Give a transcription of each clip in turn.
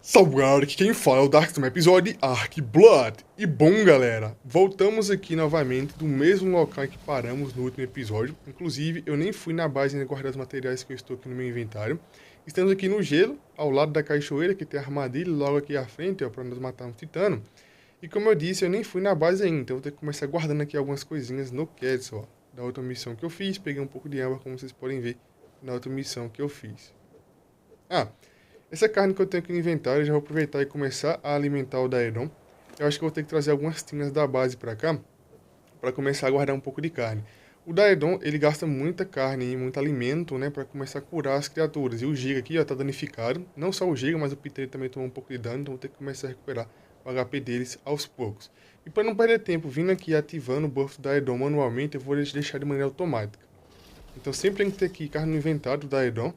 Salve galera, aqui quem fala é o Dark no episódio de Ark Blood. E bom galera, voltamos aqui novamente do mesmo local em que paramos no último episódio. Inclusive, eu nem fui na base ainda guardar os materiais que eu estou aqui no meu inventário. Estamos aqui no gelo, ao lado da cachoeira que tem a armadilha logo aqui à frente, ó, para nós matarmos um titano. E como eu disse, eu nem fui na base ainda, então vou ter que começar guardando aqui algumas coisinhas no Quetzal, ó. Da outra missão que eu fiz, peguei um pouco de âmbar, como vocês podem ver, na outra missão que eu fiz. Essa carne que eu tenho aqui no inventário, eu já vou aproveitar e começar a alimentar o Daedon. Eu acho que eu vou ter que trazer algumas tinas da base pra cá, para começar a guardar um pouco de carne. O Daedon, ele gasta muita carne e muito alimento, né, para começar a curar as criaturas. E o Giga aqui, ó, tá danificado. Não só o Giga, mas o Peter também tomou um pouco de dano, então vou ter que começar a recuperar o HP deles aos poucos. E para não perder tempo, vindo aqui ativando o buff do Daedon manualmente, eu vou deixar de maneira automática. Então sempre tem que ter aqui carne no inventário do Daedon.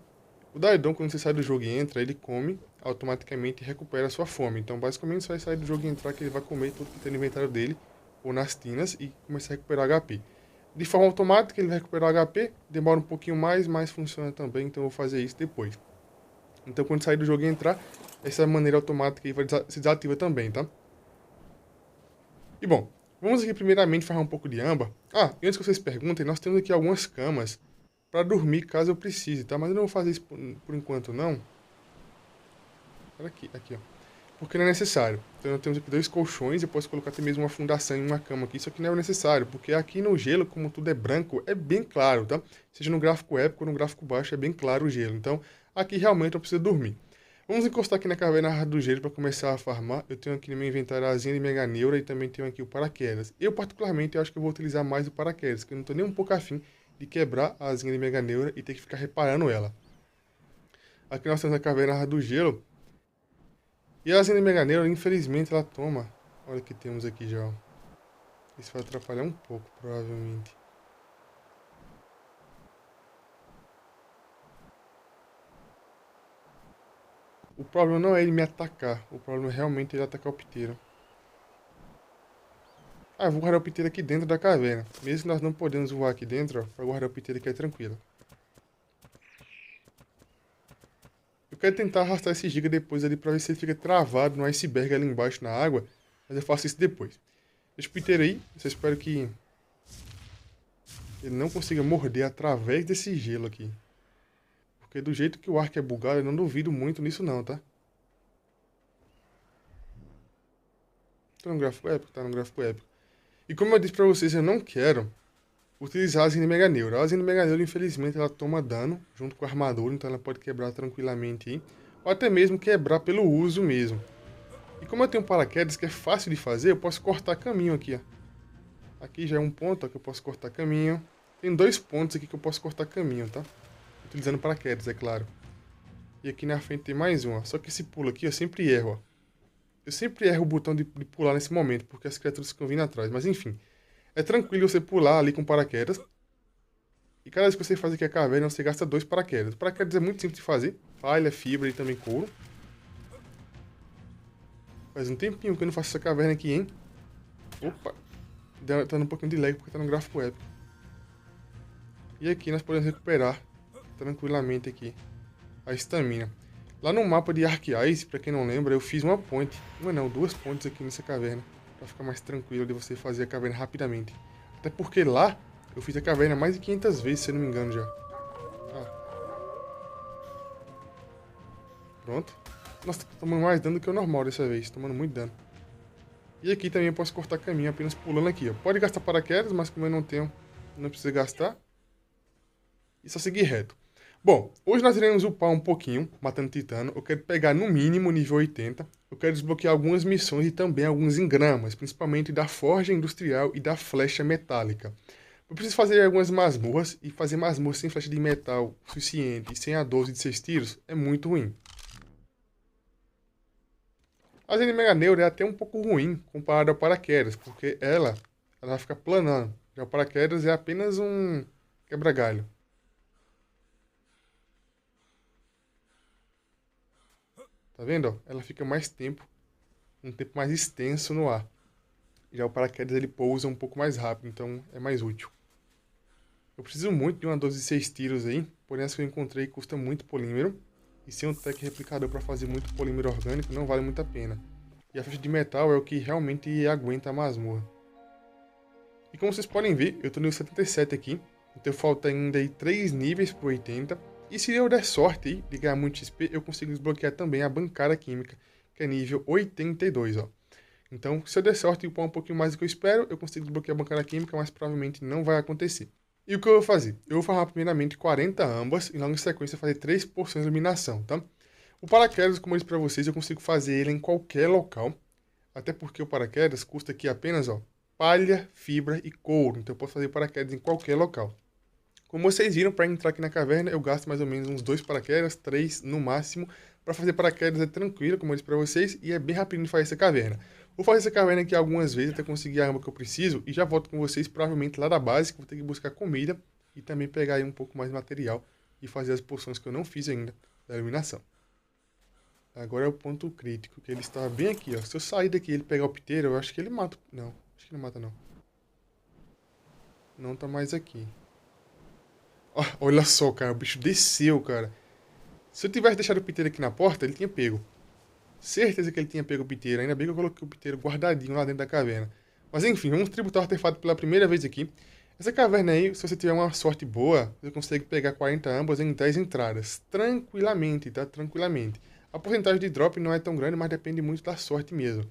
O Daedon, quando você sai do jogo e entra, ele come automaticamente e recupera a sua fome. Então, basicamente, você vai sair do jogo e entrar que ele vai comer tudo que tem no inventário dele, ou nas tinas, e começar a recuperar HP. De forma automática, ele vai recuperar o HP, demora um pouquinho mais, mas funciona também, então eu vou fazer isso depois. Então, quando sair do jogo e entrar, essa maneira automática aí se desativa também, tá? E bom, vamos aqui primeiramente farmar um pouco de âmbar. E antes que vocês perguntem, nós temos aqui algumas camas para dormir caso eu precise, tá? Mas eu não vou fazer isso por enquanto, não. Olha aqui, ó. Porque não é necessário. Então nós temos aqui dois colchões, eu posso colocar até mesmo uma fundação em uma cama aqui. Isso aqui não é necessário, porque aqui no gelo, como tudo é branco, é bem claro, tá? Seja no gráfico épico ou no gráfico baixo, é bem claro o gelo. Então aqui realmente eu preciso dormir. Vamos encostar aqui na caverna do gelo para começar a farmar. Eu tenho aqui no meu inventário a asinha de mega neura e também tenho aqui o paraquedas. Eu particularmente acho que eu vou utilizar mais o paraquedas, porque eu não estou nem um pouco afim de quebrar a asinha de mega neura e ter que ficar reparando ela. Aqui nós temos a caverna do gelo. E a asinha de mega neura, infelizmente, ela toma. Olha o que temos aqui já, ó. Isso vai atrapalhar um pouco, provavelmente. O problema não é ele me atacar. O problema é realmente ele atacar o piteiro. Eu vou guardar o piteiro aqui dentro da caverna. Mesmo que nós não podemos voar aqui dentro, ó, pra guardar o piteiro aqui é tranquilo. Eu quero tentar arrastar esse giga depois ali pra ver se ele fica travado no iceberg ali embaixo na água. Mas eu faço isso depois. Deixa o piteiro aí. Eu espero que ele não consiga morder através desse gelo aqui. Porque do jeito que o Ark é bugado, eu não duvido muito nisso não, tá? Tá no gráfico épico? Tá no gráfico épico. E como eu disse pra vocês, eu não quero utilizar a Zine Mega Neura. A Zine Mega Neura, infelizmente, ela toma dano junto com a armadura, então ela pode quebrar tranquilamente aí. Ou até mesmo quebrar pelo uso mesmo. E como eu tenho um paraquedas que é fácil de fazer, eu posso cortar caminho aqui, ó. Aqui já é um ponto, ó, que eu posso cortar caminho. Tem dois pontos aqui que eu posso cortar caminho, tá? Utilizando paraquedas, é claro. E aqui na frente tem mais um, ó. Só que esse pulo aqui eu sempre erro, ó. Eu sempre erro o botão de pular nesse momento, porque as criaturas ficam vindo atrás. Mas enfim, é tranquilo você pular ali com paraquedas. E cada vez que você faz aqui a caverna, você gasta dois paraquedas. O paraquedas é muito simples de fazer. Palha, fibra e também couro. Faz um tempinho que eu não faço essa caverna aqui, hein? Opa! Tá dando um pouquinho de lag porque tá no gráfico épico. E aqui nós podemos recuperar tranquilamente aqui a estamina. Lá no mapa de Ark Ice, pra quem não lembra, eu fiz uma ponte. Uma não, duas pontes aqui nessa caverna. Pra ficar mais tranquilo de você fazer a caverna rapidamente. Até porque lá, eu fiz a caverna mais de 500 vezes, se eu não me engano já. Pronto. Nossa, tá tomando mais dano do que o normal dessa vez. Tomando muito dano. E aqui também eu posso cortar caminho apenas pulando aqui, ó. Pode gastar paraquedas, mas como eu não tenho, não precisa gastar. E só seguir reto. Bom, hoje nós iremos upar um pouquinho, matando titano. Eu quero pegar no mínimo nível 80. Eu quero desbloquear algumas missões e também alguns engramas, principalmente da forja industrial e da flecha metálica. Eu preciso fazer algumas masmorras, e fazer masmorras sem flecha de metal suficiente e sem a 12 de 6 tiros é muito ruim. A Zene Mega Neura é até um pouco ruim comparado ao paraquedas, porque ela vai ficar planando. Já o paraquedas é apenas um quebra-galho. Tá vendo? Ó? Ela fica mais tempo, um tempo mais extenso no ar. Já o paraquedas ele pousa um pouco mais rápido, então é mais útil. Eu preciso muito de uma 12 de 6 tiros aí, porém essa que eu encontrei custa muito polímero. e sem um tech replicador para fazer muito polímero orgânico não vale muito a pena. E a flecha de metal é o que realmente aguenta a masmorra. E como vocês podem ver, eu tô no 77 aqui, então falta ainda aí 3 níveis pro 80. E se eu der sorte aí de ganhar muito XP, eu consigo desbloquear também a bancada química, que é nível 82, ó. Então, se eu der sorte e upar um pouquinho mais do que eu espero, eu consigo desbloquear a bancada química, mas provavelmente não vai acontecer. E o que eu vou fazer? Eu vou farmar primeiramente 40 ambas e logo em sequência fazer 3 porções de iluminação, tá? O paraquedas, como eu disse pra vocês, eu consigo fazer ele em qualquer local. Até porque o paraquedas custa aqui apenas, ó, palha, fibra e couro. Então eu posso fazer paraquedas em qualquer local. Como vocês viram, para entrar aqui na caverna, eu gasto mais ou menos uns 2 paraquedas, 3 no máximo. Para fazer paraquedas é tranquilo, como eu disse para vocês, e é bem rapidinho de fazer essa caverna. Vou fazer essa caverna aqui algumas vezes até conseguir a arma que eu preciso e já volto com vocês provavelmente lá da base, que vou ter que buscar comida e também pegar aí um pouco mais de material e fazer as poções que eu não fiz ainda da iluminação. Agora é o ponto crítico, que ele estava bem aqui, ó. Se eu sair daqui e ele pegar o piteiro, eu acho que ele mata. Não, acho que não mata não. Não tá mais aqui. Olha só, cara, o bicho desceu, cara. Se eu tivesse deixado o piteiro aqui na porta, ele tinha pego. Certeza que ele tinha pego o piteiro. Ainda bem que eu coloquei o piteiro guardadinho lá dentro da caverna. Mas enfim, vamos tributar o artefato pela primeira vez aqui. Essa caverna aí, se você tiver uma sorte boa, você consegue pegar 40 ambas em 10 entradas. Tranquilamente, tá? Tranquilamente. A porcentagem de drop não é tão grande, mas depende muito da sorte mesmo.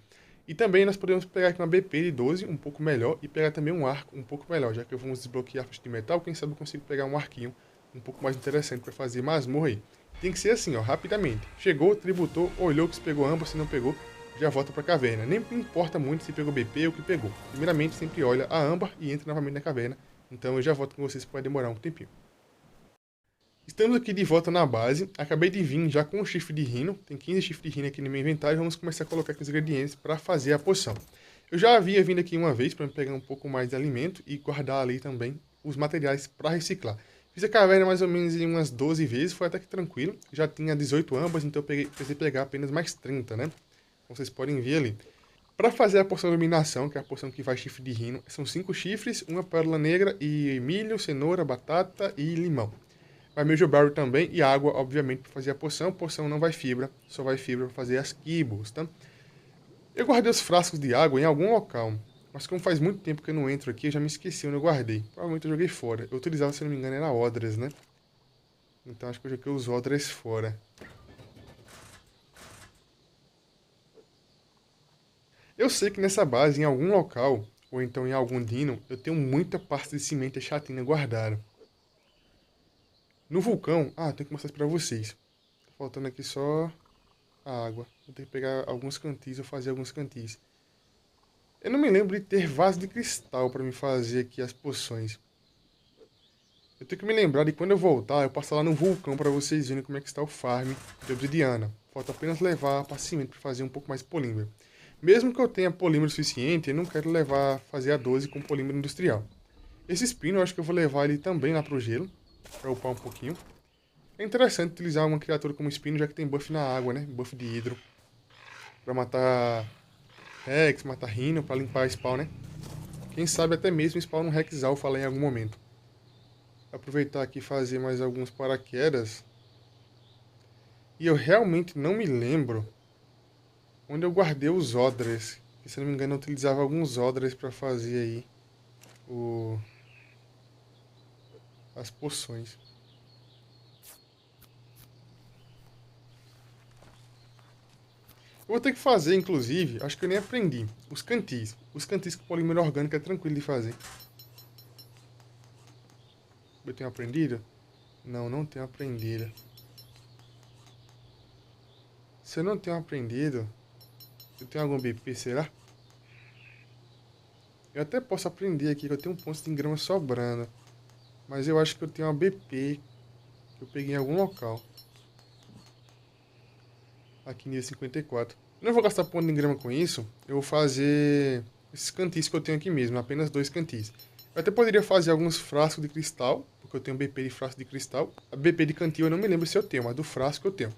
E também nós podemos pegar aqui uma BP de 12, um pouco melhor, e pegar também um arco um pouco melhor, já que vamos desbloquear a flecha de metal, quem sabe eu consigo pegar um arquinho um pouco mais interessante para fazer masmorra aí. Tem que ser assim, ó, rapidamente. Chegou, tributou, olhou que se pegou ambas, se não pegou, já volta para a caverna. Nem importa muito se pegou BP ou que pegou. Primeiramente, sempre olha a âmbar e entra novamente na caverna. Então eu já volto com vocês, pode demorar um tempinho. Estamos aqui de volta na base, acabei de vir já com o chifre de rino, tem 15 chifres de rino aqui no meu inventário, vamos começar a colocar aqui os ingredientes para fazer a poção. Eu já havia vindo aqui uma vez para pegar um pouco mais de alimento e guardar ali também os materiais para reciclar. Fiz a caverna mais ou menos em umas 12 vezes, foi até que tranquilo, já tinha 18 ambas, então eu precisei pegar apenas mais 30, né? Como vocês podem ver ali. Para fazer a poção de iluminação, que é a poção que vai chifre de rino, são 5 chifres, uma pérola negra e milho, cenoura, batata e limão. Vai Major Berry também e água, obviamente, para fazer a poção. Poção não vai fibra, só vai fibra para fazer as kibbles, tá? Eu guardei os frascos de água em algum local, mas como faz muito tempo que eu não entro aqui, eu já me esqueci onde eu guardei. Provavelmente eu joguei fora. Eu utilizava, se não me engano, era odres, né? Então acho que eu joguei os odres fora. Eu sei que nessa base, em algum local, ou então em algum dino, eu tenho muita pasta de cimento e chatina guardada. No vulcão, tenho que mostrar isso pra vocês. Tá faltando aqui só a água. Vou ter que pegar alguns cantis ou fazer alguns cantis. Eu não me lembro de ter vaso de cristal pra me fazer aqui as poções. Eu tenho que me lembrar de quando eu voltar, eu passar lá no vulcão pra vocês verem como é que está o farm de obsidiana. Falta apenas levar para cimento pra fazer um pouco mais polímero. Mesmo que eu tenha polímero suficiente, eu não quero fazer a 12 com polímero industrial. Esse espino eu acho que eu vou levar ele também lá pro gelo, pra upar um pouquinho. É interessante utilizar uma criatura como espino, já que tem buff na água, né? Buff de hidro. Pra matar Rex, matar Rhino, pra limpar spawn, né? Quem sabe até mesmo spawn um Rex Alpha lá em algum momento. Vou aproveitar aqui e fazer mais alguns paraquedas. E eu realmente não me lembro onde eu guardei os odres. Que, se não me engano, eu utilizava alguns odres pra fazer aí as poções. Eu vou ter que fazer, inclusive, acho que eu nem aprendi, os cantis. Os cantis com polímero orgânico é tranquilo de fazer. Eu tenho aprendido? Não, não tenho aprendido. Se eu não tenho aprendido, eu tenho algum BP, será? Eu até posso aprender aqui, que eu tenho um ponto de engrama sobrando. Mas eu acho que eu tenho uma BP que eu peguei em algum local. Aqui nível 54. Eu não vou gastar ponto de engrama com isso. Eu vou fazer esses cantis que eu tenho aqui mesmo, apenas 2 cantis. Eu até poderia fazer alguns frascos de cristal, porque eu tenho BP de frasco de cristal. A BP de cantil eu não me lembro se eu tenho, mas do frasco eu tenho.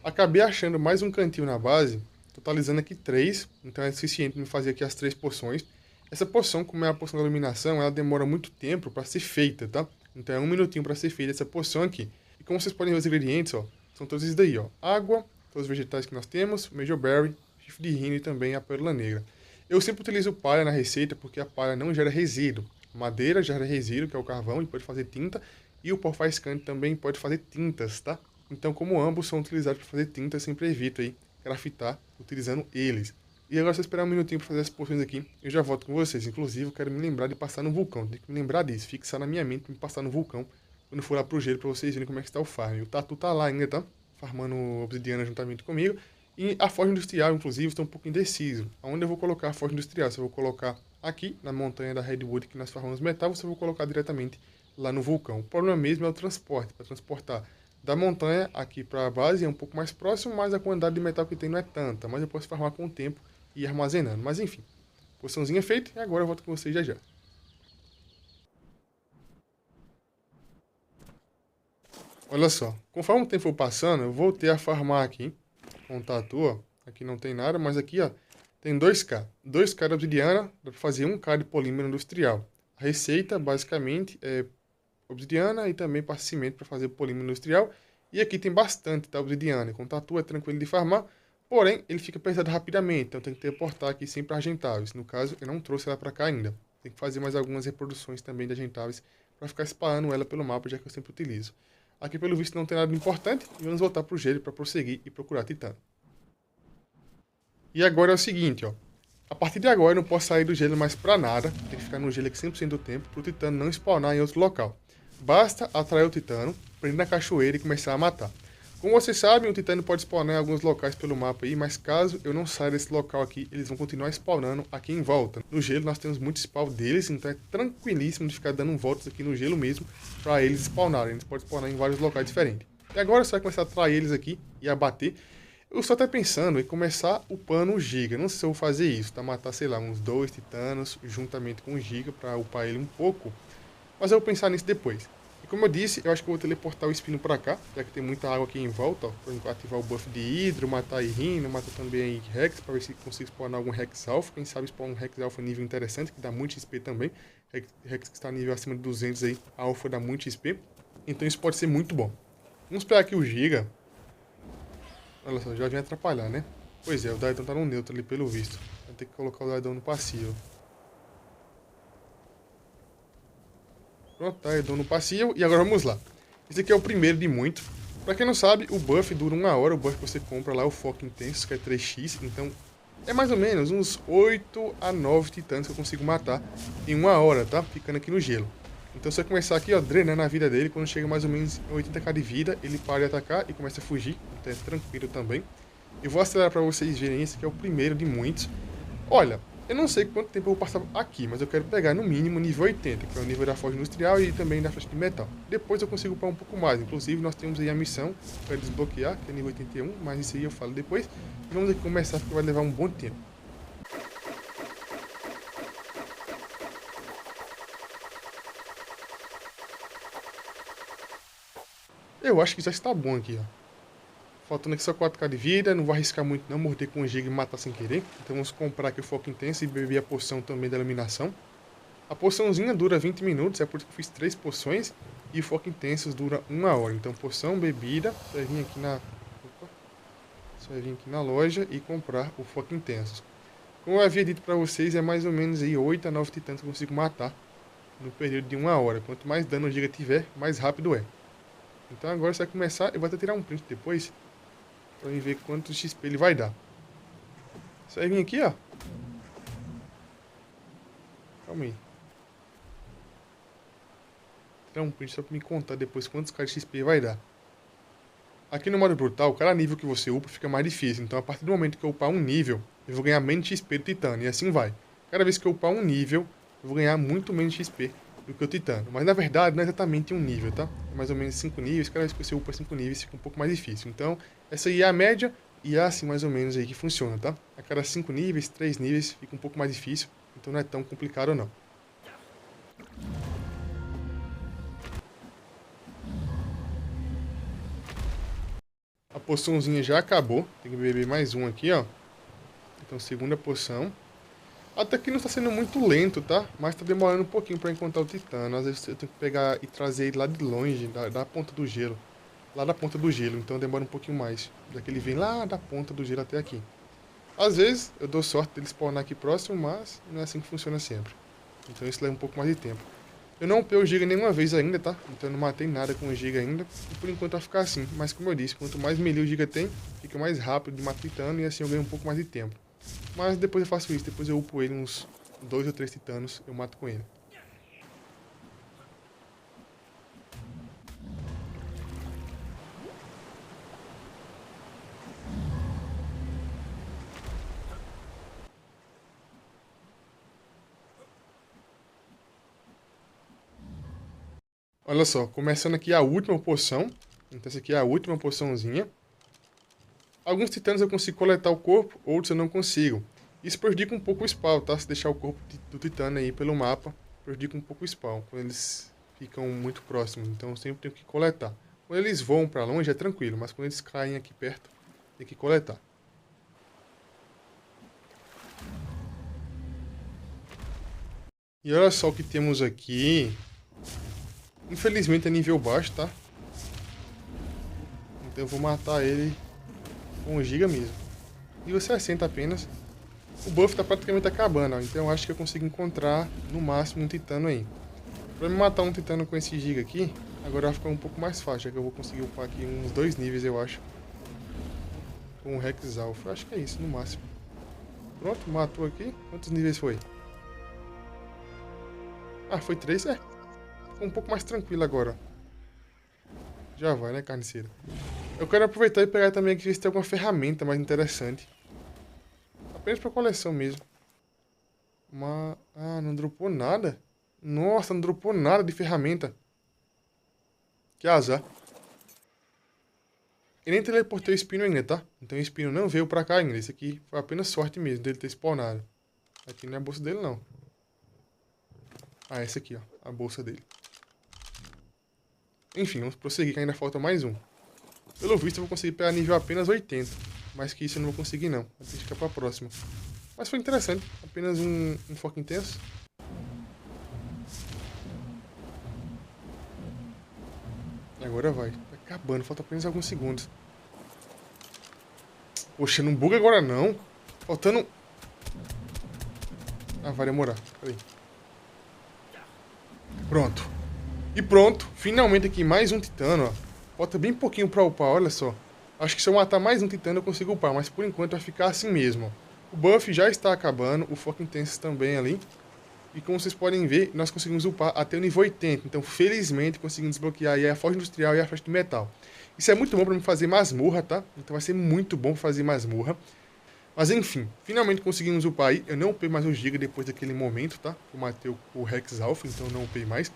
Acabei achando mais um cantil na base, totalizando aqui 3, então é suficiente para me fazer aqui as 3 poções. Essa poção, como é a poção da iluminação, ela demora muito tempo para ser feita, tá? Então é 1 minutinho para ser feita essa poção aqui. E como vocês podem ver os ingredientes, ó, são todos esses daí, ó. Água, todos os vegetais que nós temos, Mejoberry, chifre de rino e também a pérola negra. Eu sempre utilizo palha na receita porque a palha não gera resíduo. Madeira gera resíduo, que é o carvão, e pode fazer tinta. E o pó faiscante também pode fazer tintas, tá? Então, como ambos são utilizados para fazer tinta, eu sempre evito aí grafitar utilizando eles. E agora, se eu esperar um minutinho para fazer as poções aqui, eu já volto com vocês. Inclusive, eu quero me lembrar de passar no vulcão. Tem que me lembrar disso, fixar na minha mente me passar no vulcão quando for lá pro gelo para vocês verem como é que está o farm. O Tatu tá lá ainda, tá? Farmando obsidiana juntamente comigo. E a forja industrial, inclusive, está um pouco indeciso. Aonde eu vou colocar a forja industrial? Se eu vou colocar aqui, na montanha da Redwood, que nós farmamos metal, ou se eu vou colocar diretamente lá no vulcão. O problema mesmo é o transporte. Para transportar da montanha aqui para a base é um pouco mais próximo, mas a quantidade de metal que tem não é tanta. Mas eu posso farmar com o tempo e ir armazenando. Mas enfim, poçãozinha feita e agora eu volto com vocês já já. Olha só, conforme o tempo for passando, eu voltei a farmar aqui com o Tatu, ó. Aqui não tem nada, mas aqui, ó, tem 2K. 2K de obsidiana, dá para fazer 1K de polímero industrial. A receita, basicamente, é obsidiana e também passa cimento para fazer polímero industrial. E aqui tem bastante, tá, obsidiana. Com o Tatu é tranquilo de farmar, porém, ele fica pesado rapidamente, então tem que teleportar aqui sempre argentáveis. No caso, eu não trouxe ela para cá ainda. Tem que fazer mais algumas reproduções também de argentáveis para ficar espalhando ela pelo mapa, já que eu sempre utilizo. Aqui, pelo visto, não tem nada de importante. E vamos voltar para o gelo para prosseguir e procurar titã. E agora é o seguinte, ó. A partir de agora eu não posso sair do gelo mais para nada. Tem que ficar no gelo aqui 100% do tempo para o titã não spawnar em outro local. Basta atrair o titã, prender na cachoeira e começar a matar. Como vocês sabem, o titã pode spawnar em alguns locais pelo mapa aí, mas caso eu não saia desse local aqui, eles vão continuar spawnando aqui em volta. No gelo nós temos muito spawn deles, então é tranquilíssimo de ficar dando voltas aqui no gelo mesmo para eles spawnarem. Eles podem spawnar em vários locais diferentes. E agora você vai começar a atrair eles aqui e a bater. Eu estou até pensando em começar upando o Giga. Não sei se eu vou fazer isso, tá? Matar, sei lá, uns 2 titanos juntamente com o Giga para upar ele um pouco. Mas eu vou pensar nisso depois. E como eu disse, eu acho que eu vou teleportar o espino para cá, já que tem muita água aqui em volta, ó. Para ativar o buff de Hidro, matar Irino, matar também Rex, para ver se consigo spawnar algum Rex Alpha. Quem sabe spawnar um Rex Alpha nível interessante, que dá muito XP também. Rex que está nível acima de 200 aí, a Alpha dá muito XP. Então isso pode ser muito bom. Vamos pegar aqui o Giga. Olha só, já vem atrapalhar, né? Pois é, o Daidon tá no neutro ali pelo visto. Vai ter que colocar o Daidon no passivo. Pronto, Daidon no passivo. E agora vamos lá. Esse aqui é o primeiro de muito. Pra quem não sabe, o buff dura 1 hora. O buff que você compra lá é o Foco Intenso, que é 3x. Então, é mais ou menos uns 8 a 9 titãs que eu consigo matar em 1 hora, tá? Ficando aqui no gelo. Então, se eu começar aqui, ó, drenando a vida dele, quando chega mais ou menos 80k de vida, ele para de atacar e começa a fugir. Então, é tranquilo também. Eu vou acelerar para vocês verem esse que é o primeiro de muitos. Olha, eu não sei quanto tempo eu vou passar aqui, mas eu quero pegar no mínimo nível 80, que é o nível da forja industrial e também da flecha de metal. Depois eu consigo upar um pouco mais. Inclusive, nós temos aí a missão para desbloquear, que é nível 81, mas isso aí eu falo depois. E vamos aqui começar, porque vai levar um bom tempo. Eu acho que já está bom aqui, ó. Faltando aqui só 4k de vida, não vou arriscar muito não, morder com o Giga e matar sem querer. Então vamos comprar aqui o Foco Intenso e beber a poção também da eliminação. A poçãozinha dura 20 minutos, é por isso que eu fiz 3 poções. E o Foco Intenso dura 1 hora. Então poção, bebida, você vai vir aqui na... Opa. Você vai vir aqui na loja e comprar o Foco Intenso. Como eu havia dito para vocês, é mais ou menos aí 8 a 9 titãs que eu consigo matar no período de 1 hora. Quanto mais dano o Giga tiver, mais rápido é. Então agora você vai começar, eu vou até tirar um print depois, pra mim ver quanto XP ele vai dar. Você vai vir aqui, ó. Calma aí. Tirar um print só pra me contar depois quantos k de XP vai dar. Aqui no modo brutal, cada nível que você upa fica mais difícil. Então a partir do momento que eu upar um nível, eu vou ganhar menos XP do Titã. E assim vai. Cada vez que eu upar um nível, eu vou ganhar muito menos XP do que o Titã. Mas na verdade não é exatamente um nível, tá? É mais ou menos 5 níveis. Cada vez que você upa 5 níveis fica um pouco mais difícil. Então essa aí é a média e é assim mais ou menos aí que funciona, tá? A cada 5 níveis, 3 níveis fica um pouco mais difícil. Então não é tão complicado não. A poçãozinha já acabou. Tem que beber mais um aqui, ó. Então segunda poção. Até que não está sendo muito lento, tá? Mas está demorando um pouquinho para encontrar o Titã. Às vezes eu tenho que pegar e trazer ele lá de longe, da ponta do gelo. lá da ponta do gelo, então demora um pouquinho mais. Já que ele vem lá da ponta do gelo até aqui. Às vezes eu dou sorte dele spawnar aqui próximo, mas não é assim que funciona sempre. Então isso leva um pouco mais de tempo. Eu não upei o Giga nenhuma vez ainda, tá? Então eu não matei nada com o Giga ainda. E por enquanto vai ficar assim. Mas como eu disse, quanto mais melee o Giga tem, fica mais rápido de matar titano e assim eu ganho um pouco mais de tempo. Mas depois eu faço isso, depois eu upo ele uns 2 ou 3 titanos, eu mato com ele. Olha só, começando aqui a última poção. Então essa aqui é a última poçãozinha. Alguns titanos eu consigo coletar o corpo, outros eu não consigo. Isso prejudica um pouco o spawn, tá? Se deixar o corpo do titano aí pelo mapa, prejudica um pouco o spawn, quando eles ficam muito próximos. Então eu sempre tenho que coletar. Quando eles voam pra longe é tranquilo, mas quando eles caem aqui perto, tem que coletar. E olha só o que temos aqui. Infelizmente é nível baixo, tá? Então eu vou matar ele com o Giga mesmo. Nível 60 apenas. O buff tá praticamente acabando, ó. Então eu acho que eu consigo encontrar no máximo um titano aí. Pra me matar um titano com esse Giga aqui, agora vai ficar um pouco mais fácil, já que eu vou conseguir upar aqui uns 2 níveis, eu acho. Com o Rex Alpha. Eu acho que é isso, no máximo. Pronto, matou aqui. Quantos níveis foi? Ah, foi 3, é. Ficou um pouco mais tranquilo agora. Já vai, né, carniceiro? Eu quero aproveitar e pegar também aqui ver se tem alguma ferramenta mais interessante. Apenas pra coleção mesmo. Mas... ah, não dropou nada. Nossa, não dropou nada de ferramenta. Que azar. E nem teleportei o Espino ainda, tá? Então o Espino não veio pra cá ainda. Isso aqui foi apenas sorte mesmo dele ter spawnado. Aqui não é a bolsa dele, não. Ah, essa aqui, ó. A bolsa dele. Enfim, vamos prosseguir que ainda falta mais um. Pelo visto eu vou conseguir pegar nível apenas 80. Mais que isso eu não vou conseguir não. Vou ter que ficar pra próxima. Mas foi interessante. Apenas um foco intenso. E agora vai. Tá acabando. Falta apenas alguns segundos. Poxa, não buga agora não. Faltando... ah, vai demorar. Peraí. Pronto. E pronto. Finalmente aqui mais um titano, ó. Falta bem pouquinho pra upar, olha só. Acho que se eu matar mais um titano eu consigo upar, mas por enquanto vai ficar assim mesmo, ó. O buff já está acabando, o foco intenso também ali. E como vocês podem ver, nós conseguimos upar até o nível 80. Então, felizmente, conseguimos desbloquear aí a Forja Industrial e a Flecha de Metal. Isso é muito bom para me fazer masmorra, tá? Então vai ser muito bom fazer masmorra. Mas enfim, finalmente conseguimos upar aí. Eu não upei mais o Giga depois daquele momento, tá? Eu matei o Rex Alpha, então não upei mais.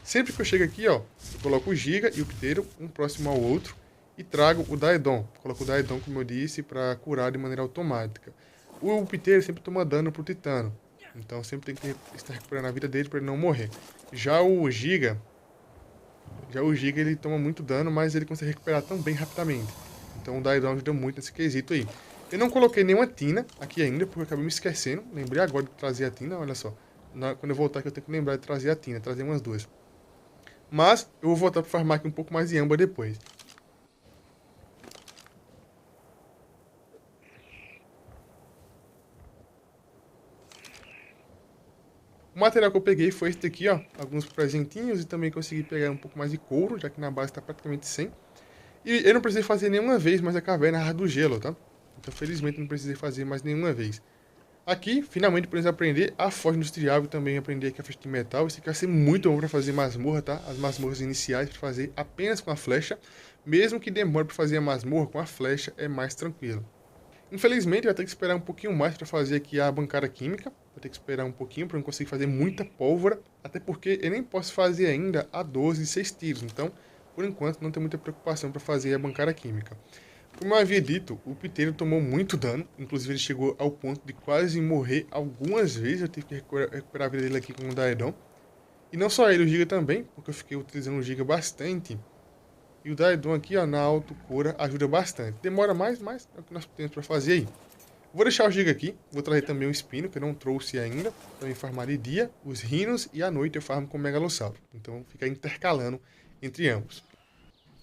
Sempre que eu chego aqui, ó, eu coloco o Giga e o Pteiro, um próximo ao outro. E trago o Daedon. Coloco o Daedon, como eu disse, para curar de maneira automática. O Pteiro sempre toma dano pro Titano. Então sempre tem que estar recuperando a vida dele para ele não morrer. Já o Giga ele toma muito dano, mas ele consegue recuperar também rapidamente. Então o Daedon ajuda muito nesse quesito aí. Eu não coloquei nenhuma Tina aqui ainda, porque eu acabei me esquecendo. Lembrei agora de trazer a Tina, olha só. Quando eu voltar aqui eu tenho que lembrar de trazer a Tina, trazer umas duas. Mas eu vou voltar para farmar aqui um pouco mais de Amba depois. O material que eu peguei foi esse daqui, ó. Alguns presentinhos e também consegui pegar um pouco mais de couro, já que na base está praticamente 100. E eu não precisei fazer nenhuma vez mais a caverna do gelo, tá? Então, felizmente, não precisei fazer mais nenhuma vez. Aqui, finalmente, podemos aprender a forja industrial e também aprender aqui a flecha de metal. Isso aqui vai ser muito bom para fazer masmorra, tá? As masmorras iniciais para fazer apenas com a flecha. Mesmo que demore para fazer a masmorra com a flecha, é mais tranquilo. Infelizmente, vai ter que esperar um pouquinho mais para fazer aqui a bancada química. Vou ter que esperar um pouquinho para não conseguir fazer muita pólvora. Até porque eu nem posso fazer ainda a 12 e 6 tiros. Então, por enquanto, não tem muita preocupação para fazer a bancada química. Como eu havia dito, o Pteiro tomou muito dano. Inclusive, ele chegou ao ponto de quase morrer algumas vezes. Eu tive que recuperar a vida dele aqui com o Daedon. E não só ele, o Giga também, porque eu fiquei utilizando o Giga bastante. E o Daedon aqui, ó, na autocura ajuda bastante. Demora mais, mas é o que nós temos para fazer aí. Vou deixar o Giga aqui. Vou trazer também o Espino, que eu não trouxe ainda. Também farmar de dia, os Rhinos, e à noite eu farmo com o Megalossauro. Então fica intercalando entre ambos.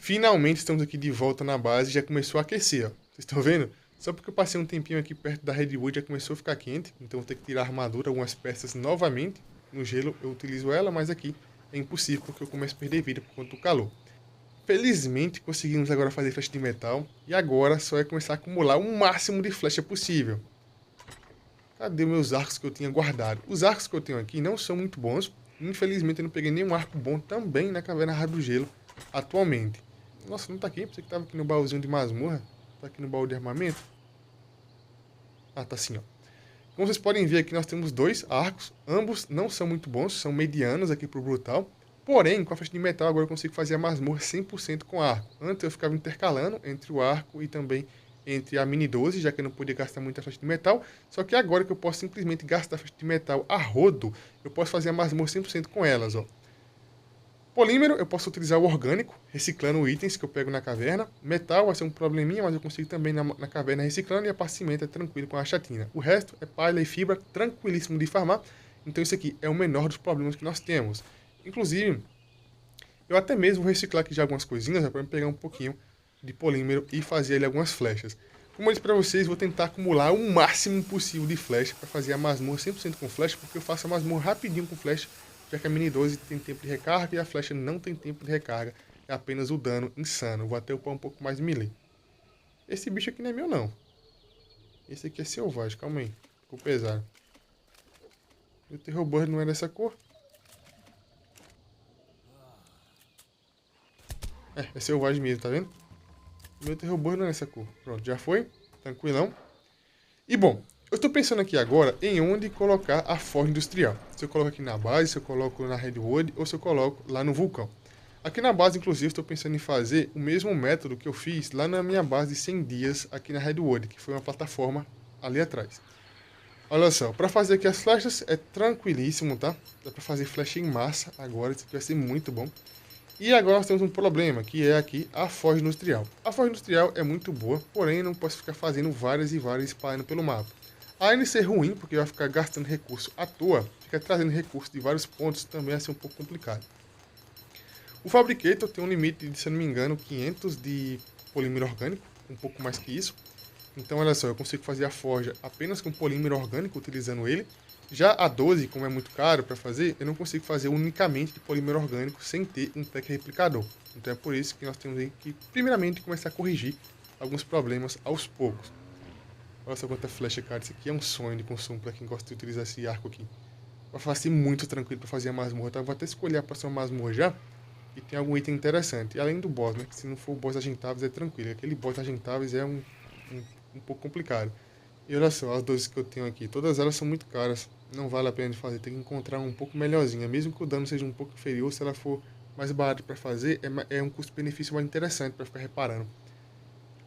Finalmente estamos aqui de volta na base e já começou a aquecer, ó. Vocês estão vendo? Só porque eu passei um tempinho aqui perto da Redwood já começou a ficar quente, então vou ter que tirar a armadura, algumas peças novamente. No gelo eu utilizo ela, mas aqui é impossível porque eu começo a perder vida por conta do calor. Felizmente conseguimos agora fazer flecha de metal e agora só é começar a acumular o máximo de flecha possível. Cadê meus arcos que eu tinha guardado? Os arcos que eu tenho aqui não são muito bons. Infelizmente eu não peguei nenhum arco bom também na Caverna Rara do Gelo atualmente. Nossa, não tá aqui? Pensei que tava aqui no baúzinho de masmorra. Tá aqui no baú de armamento. Ah, tá assim, ó. Como vocês podem ver aqui, nós temos dois arcos. Ambos não são muito bons, são medianos aqui pro brutal. Porém, com a flecha de metal agora eu consigo fazer a masmorra 100% com arco. Antes eu ficava intercalando entre o arco e também entre a mini 12, já que eu não podia gastar muita flecha de metal. Só que agora que eu posso simplesmente gastar a flecha de metal a rodo, eu posso fazer a masmorra 100% com elas, ó. Polímero, eu posso utilizar o orgânico, reciclando itens que eu pego na caverna. Metal vai ser um probleminha, mas eu consigo também na caverna reciclando. E a parte de cimento é tranquilo com a chatina. O resto é palha e fibra, tranquilíssimo de farmar. Então isso aqui é o menor dos problemas que nós temos. Inclusive, eu até mesmo vou reciclar aqui já algumas coisinhas, para pegar um pouquinho de polímero e fazer ali algumas flechas. Como eu disse para vocês, vou tentar acumular o máximo possível de flecha para fazer a masmorra 100% com flecha, porque eu faço a masmorra rapidinho com flecha, já que a mini 12 tem tempo de recarga e a flecha não tem tempo de recarga, é apenas o dano insano. Vou até upar um pouco mais de melee. Esse bicho aqui não é meu não. Esse aqui é selvagem, calma aí, ficou pesado. O Terror Bird não é dessa cor? É selvagem mesmo, tá vendo? O meu Terror Bird não é dessa cor. Pronto, já foi, tranquilão. E bom, eu estou pensando aqui agora em onde colocar a forja industrial. Se eu coloco aqui na base, se eu coloco na Redwood ou se eu coloco lá no vulcão. Aqui na base, inclusive, estou pensando em fazer o mesmo método que eu fiz lá na minha base de 100 dias aqui na Redwood, que foi uma plataforma ali atrás. Olha só, para fazer aqui as flechas é tranquilíssimo, tá? Dá para fazer flecha em massa agora, isso aqui vai ser muito bom. E agora nós temos um problema, que é aqui a forja industrial. A forja industrial é muito boa, porém eu não posso ficar fazendo várias e várias espalhando pelo mapa. Além de ser ruim, porque vai ficar gastando recurso à toa, fica trazendo recursos de vários pontos, também vai ser um pouco complicado. O Fabricator tem um limite de, se eu não me engano, 500 de polímero orgânico, um pouco mais que isso. Então olha só, eu consigo fazer a forja apenas com polímero orgânico, utilizando ele. Já a 12, como é muito caro para fazer, eu não consigo fazer unicamente de polímero orgânico sem ter um pack replicador. Então é por isso que nós temos que, primeiramente, começar a corrigir alguns problemas aos poucos. Olha só quanta flecha, cara. Isso aqui é um sonho de consumo para quem gosta de utilizar esse arco aqui. Vai ser muito tranquilo para fazer a masmorra, tá? Vou até escolher a próxima masmorra já. E tem algum item interessante. E além do boss, né? Que se não for o boss agentáveis é tranquilo. Aquele boss agentáveis é um pouco complicado. E olha só, as 12 que eu tenho aqui. Todas elas são muito caras. Não vale a pena de fazer. Tem que encontrar um pouco melhorzinha. Mesmo que o dano seja um pouco inferior, se ela for mais barata para fazer, é um custo-benefício mais interessante para ficar reparando.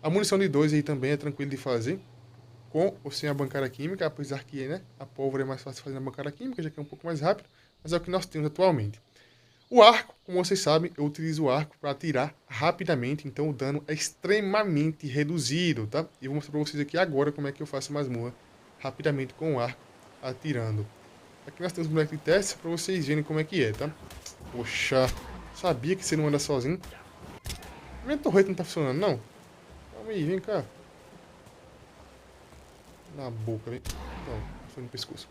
A munição de 2 aí também é tranquilo de fazer. Com ou sem a bancária química, apesar que, né, a pólvora é mais fácil de fazer na bancária química, já que é um pouco mais rápido, mas é o que nós temos atualmente. O arco, como vocês sabem, eu utilizo o arco para atirar rapidamente, então o dano é extremamente reduzido, tá? E eu vou mostrar para vocês aqui agora como é que eu faço a masmorra rapidamente com o arco, atirando. Aqui nós temos o moleque de teste para vocês verem como é que é, tá? Poxa, sabia que você não anda sozinho. Minha torreta não tá funcionando, não? Calma aí, vem cá. Na boca, vem. Não, foi no pescoço.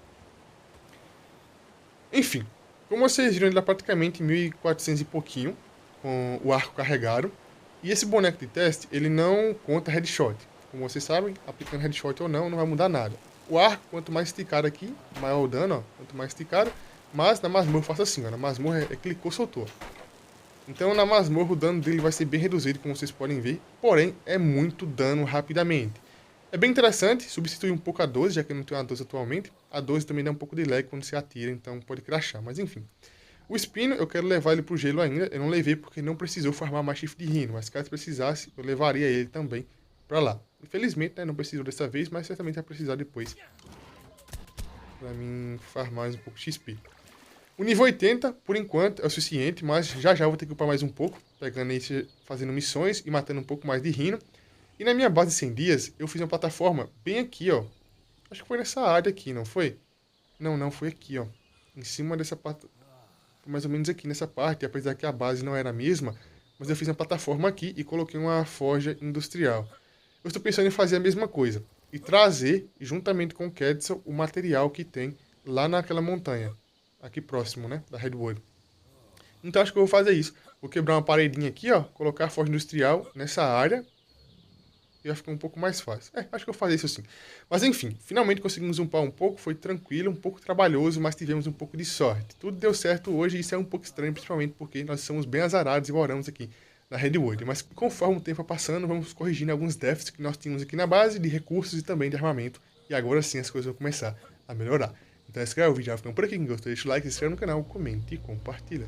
Enfim, como vocês viram, ele dá praticamente 1400 e pouquinho com o arco carregado. E esse boneco de teste, ele não conta headshot. Como vocês sabem, aplicando headshot ou não, não vai mudar nada. O arco, quanto mais esticado aqui, maior o dano, ó. Quanto mais esticado. Mas na masmorra eu faço assim, ó. Na masmorra é clicou, soltou. Então na masmorra o dano dele vai ser bem reduzido, como vocês podem ver. Porém, é muito dano rapidamente. É bem interessante, substituir um pouco a 12, já que eu não tenho a 12 atualmente. A 12 também dá um pouco de lag quando se atira, então pode crashar, mas enfim. O Espino, eu quero levar ele pro gelo ainda. Eu não levei porque não precisou farmar mais chifre de rino, mas caso precisasse, eu levaria ele também pra lá. Infelizmente, né, não precisou dessa vez, mas certamente vai precisar depois. Pra mim farmar mais um pouco de XP. O nível 80, por enquanto, é o suficiente, mas já já vou ter que upar mais um pouco, pegando esse, fazendo missões e matando um pouco mais de rino. E na minha base de 100 dias, eu fiz uma plataforma bem aqui, ó. Acho que foi nessa área aqui, não foi? Não, foi aqui, ó. Em cima dessa parte, mais ou menos aqui nessa parte, apesar que a base não era a mesma, mas eu fiz uma plataforma aqui e coloquei uma forja industrial. Eu estou pensando em fazer a mesma coisa e trazer, juntamente com o Quetzal, o material que tem lá naquela montanha, aqui próximo, né, da Redwood. Então acho que eu vou fazer isso. Vou quebrar uma paredinha aqui, ó, colocar a forja industrial nessa área e vai ficar um pouco mais fácil. Acho que eu vou fazer isso assim. Mas enfim, finalmente conseguimos upar um pouco, foi tranquilo, um pouco trabalhoso, mas tivemos um pouco de sorte. Tudo deu certo hoje e isso é um pouco estranho, principalmente porque nós somos bem azarados e moramos aqui na Redwood. Mas conforme o tempo vai passando, vamos corrigindo alguns déficits que nós tínhamos aqui na base de recursos e também de armamento. E agora sim as coisas vão começar a melhorar. Então esse é o vídeo, já ficando por aqui. Quem gostou, deixa o like, se inscreve no canal, comente e compartilha.